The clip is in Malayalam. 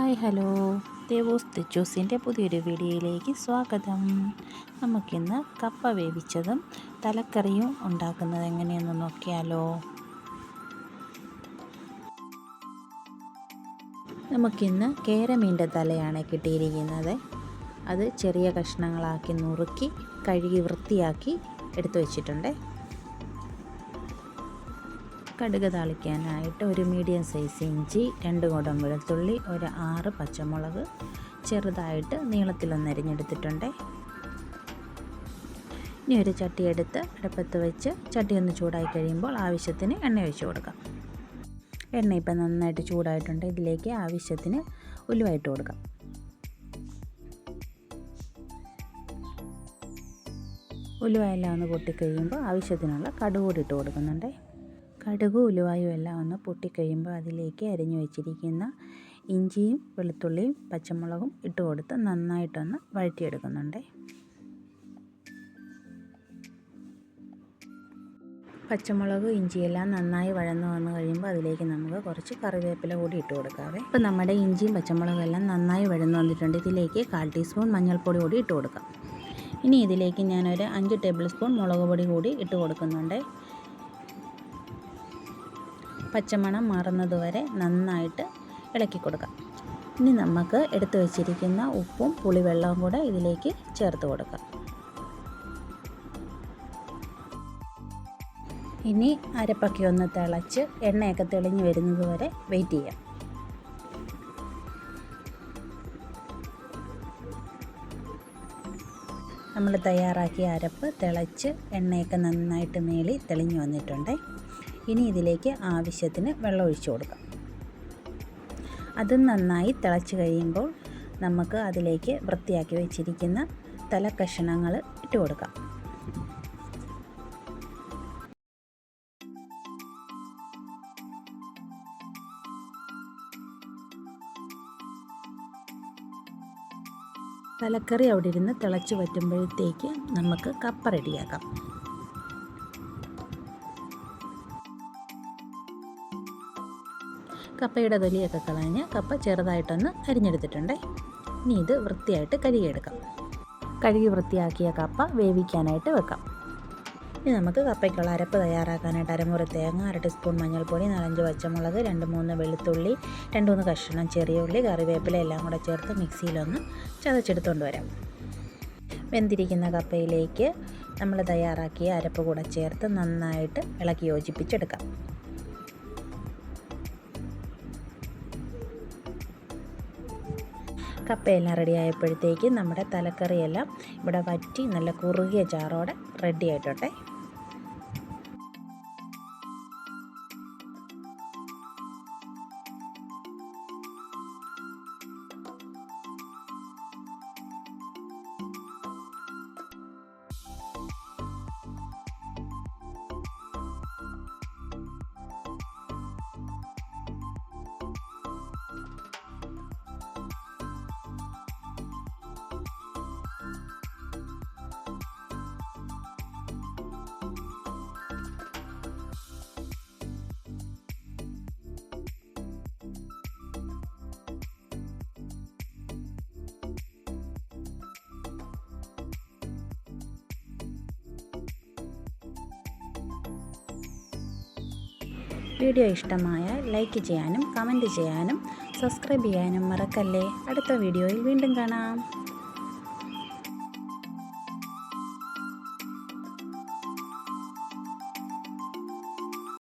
ഹായ് ഹലോ, ദേവൂസ് തെച്ചൂസിൻ്റെ പുതിയൊരു വീഡിയോയിലേക്ക് സ്വാഗതം. നമുക്കിന്ന് കപ്പ വേവിച്ചതും തലക്കറിയും ഉണ്ടാക്കുന്നത് എങ്ങനെയെന്ന് നോക്കിയാലോ. നമുക്കിന്ന് കേരമീൻ്റെ തലയാണ് കിട്ടിയിരിക്കുന്നത്. അത് ചെറിയ കഷ്ണങ്ങളാക്കി നുറുക്കി കഴുകി വൃത്തിയാക്കി എടുത്തു വച്ചിട്ടുണ്ട്. കടുക് താളിക്കാനായിട്ട് ഒരു മീഡിയം സൈസ് ഇഞ്ചി, 2 കുടം വെളുത്തുള്ളി, ഒരു 6 പച്ചമുളക് ചെറുതായിട്ട് നീളത്തിലൊന്ന് അരിഞ്ഞെടുത്തിട്ടുണ്ട്. ഇനി ഒരു ചട്ടി എടുത്ത് അടുപ്പത്ത് വെച്ച് ചട്ടി ഒന്ന് ചൂടായി കഴിയുമ്പോൾ ആവശ്യത്തിന് എണ്ണ ഒഴിച്ച് കൊടുക്കാം. എണ്ണ ഇപ്പം നന്നായിട്ട് ചൂടായിട്ടുണ്ട്. ഇതിലേക്ക് ആവശ്യത്തിന് ഉലുവ ഇട്ട് കൊടുക്കാം. ഉലുവ എല്ലാം ഒന്ന് പൊട്ടിക്കഴിയുമ്പോൾ ആവശ്യത്തിനുള്ള കടുക് കൂടി ഇട്ട് കൊടുക്കുന്നുണ്ട്. കടുകും ഉലുവായും എല്ലാം ഒന്ന് പൊട്ടിക്കഴിയുമ്പോൾ അതിലേക്ക് അരിഞ്ഞു വെച്ചിരിക്കുന്ന ഇഞ്ചിയും വെളുത്തുള്ളിയും പച്ചമുളകും ഇട്ട് കൊടുത്ത് നന്നായിട്ടൊന്ന് വഴറ്റിയെടുക്കുന്നുണ്ട്. പച്ചമുളക് ഇഞ്ചിയെല്ലാം നന്നായി വഴന്നു വന്നു കഴിയുമ്പോൾ അതിലേക്ക് നമുക്ക് കുറച്ച് കറിവേപ്പില കൂടി ഇട്ട് കൊടുക്കാവേ. ഇപ്പോൾ നമ്മുടെ ഇഞ്ചിയും പച്ചമുളകും എല്ലാം നന്നായി വഴന്നു വന്നിട്ടുണ്ട്. ഇതിലേക്ക് 1/4 ടീസ്പൂൺ മഞ്ഞൾപ്പൊടി കൂടി ഇട്ട് കൊടുക്കാം. ഇനി ഇതിലേക്ക് ഞാനൊരു 5 ടേബിൾ സ്പൂൺ മുളക് പൊടി കൂടി ഇട്ട് കൊടുക്കുന്നുണ്ട്. പച്ചമണം മാറുന്നത് വരെ നന്നായിട്ട് ഇളക്കി കൊടുക്കാം. ഇനി നമുക്ക് എടുത്തു വച്ചിരിക്കുന്ന ഉപ്പും പുളിവെള്ളവും കൂടെ ഇതിലേക്ക് ചേർത്ത് കൊടുക്കാം. ഇനി അരപ്പൊക്കെ ഒന്ന് തിളച്ച് എണ്ണയൊക്കെ തെളിഞ്ഞ് വരുന്നത് വരെ വെയിറ്റ് ചെയ്യാം. നമ്മൾ തയ്യാറാക്കിയ അരപ്പ് തിളച്ച് എണ്ണയൊക്കെ നന്നായിട്ട് മേളി തെളിഞ്ഞ് വന്നിട്ടുണ്ട്. ഇനി ഇതിലേക്ക് ആവശ്യത്തിന് വെള്ളം ഒഴിച്ചു കൊടുക്കാം. അത് നന്നായി തിളച്ച് കഴിയുമ്പോൾ നമുക്ക് അതിലേക്ക് വൃത്തിയാക്കി വെച്ചിരിക്കുന്ന തലക്കഷണങ്ങൾ ഇട്ട് കൊടുക്കാം. തലക്കറി അവിടെ ഇരുന്ന് തിളച്ച് വറ്റുമ്പോഴത്തേക്ക് നമുക്ക് കപ്പ റെഡിയാക്കാം. കപ്പയുടെ തൊലിയൊക്കെ കളഞ്ഞ് കപ്പ ചെറുതായിട്ടൊന്ന് അരിഞ്ഞെടുത്തിട്ടുണ്ട്. ഇനി ഇത് വൃത്തിയായിട്ട് കഴുകിയെടുക്കാം. കഴുകി വൃത്തിയാക്കിയ കപ്പ വേവിക്കാനായിട്ട് വെക്കാം. ഇനി നമുക്ക് കപ്പയ്ക്കുള്ള അരപ്പ് തയ്യാറാക്കാനായിട്ട് അരമുറി തേങ്ങ, 1 ടീസ്പൂൺ മഞ്ഞൾപ്പൊടി, 4-5 പച്ചമുളക്, 2-3 വെളുത്തുള്ളി, 2-3 കഷ്ണം ചെറിയ ഉള്ളി, കറിവേപ്പില എല്ലാം കൂടെ ചേർത്ത് മിക്സിയിലൊന്ന് ചതച്ചെടുത്തുകൊണ്ട് വരാം. വെന്തിരിക്കുന്ന കപ്പയിലേക്ക് നമ്മൾ തയ്യാറാക്കിയ അരപ്പ് കൂടെ ചേർത്ത് നന്നായിട്ട് ഇളക്കി യോജിപ്പിച്ചെടുക്കാം. കപ്പയെല്ലാം റെഡി ആയപ്പോഴത്തേക്ക് നമ്മുടെ തലക്കറിയെല്ലാം ഇവിടെ വറ്റി നല്ല കുറുകിയ ചാറോടെ റെഡി ആയിട്ടോട്ടെ. വീഡിയോ ഇഷ്ടമായാൽ ലൈക്ക് ചെയ്യാനും കമൻറ്റ് ചെയ്യാനും സബ്സ്ക്രൈബ് ചെയ്യാനും മറക്കല്ലേ. അടുത്ത വീഡിയോയിൽ വീണ്ടും കാണാം.